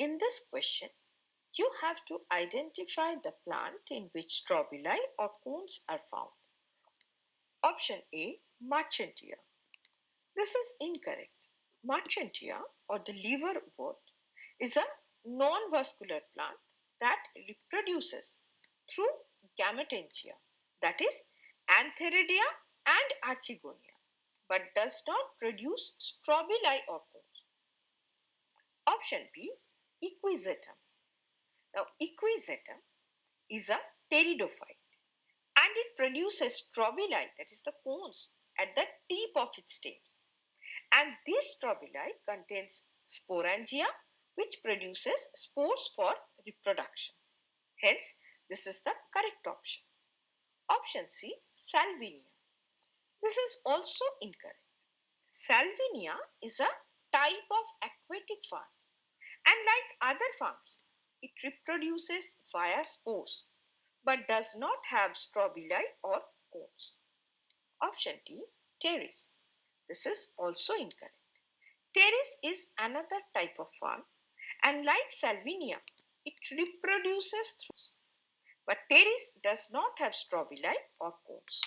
In this question, you have to identify the plant in which strobili or cones are found. Option A, Marchantia. This is incorrect. Marchantia or the liverwort is a non-vascular plant that reproduces through gametangia, that is Antheridia and Archegonia, but does not produce strobili or cones. Option B, Equisetum. Now, Equisetum is a pteridophyte and it produces strobili, that is the cones, at the tip of its stems. And this strobili contains sporangia, which produces spores for reproduction. Hence, this is the correct option. Option C, Salvinia. This is also incorrect. Salvinia is a type of aquatic farm, and like other farms, it reproduces via spores but does not have strobili or cones. Option D, Pteris. This is also incorrect. Pteris is another type of farm, and like Salvinia, it reproduces through, but Pteris does not have strobili or cones.